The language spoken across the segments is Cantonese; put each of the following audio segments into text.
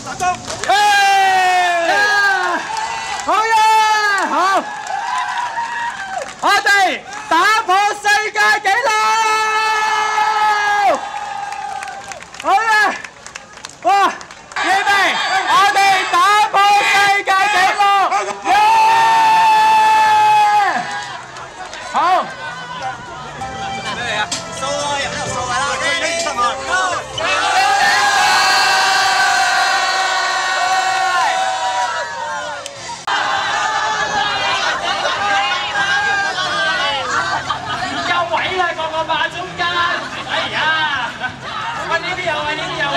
打中！好嘢！好，我哋打破世界紀錄！好嘢！哇！預備，我哋打破世界紀錄！耶！好。咩嚟啊？掃啊！入呢度掃啦！1、2、3啊！霸中間，哎呀！喂，呢啲有位，呢啲有位。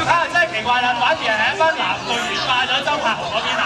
啊，真係奇怪啦，反而係一班男隊員霸咗周柏豪嗰邊啊！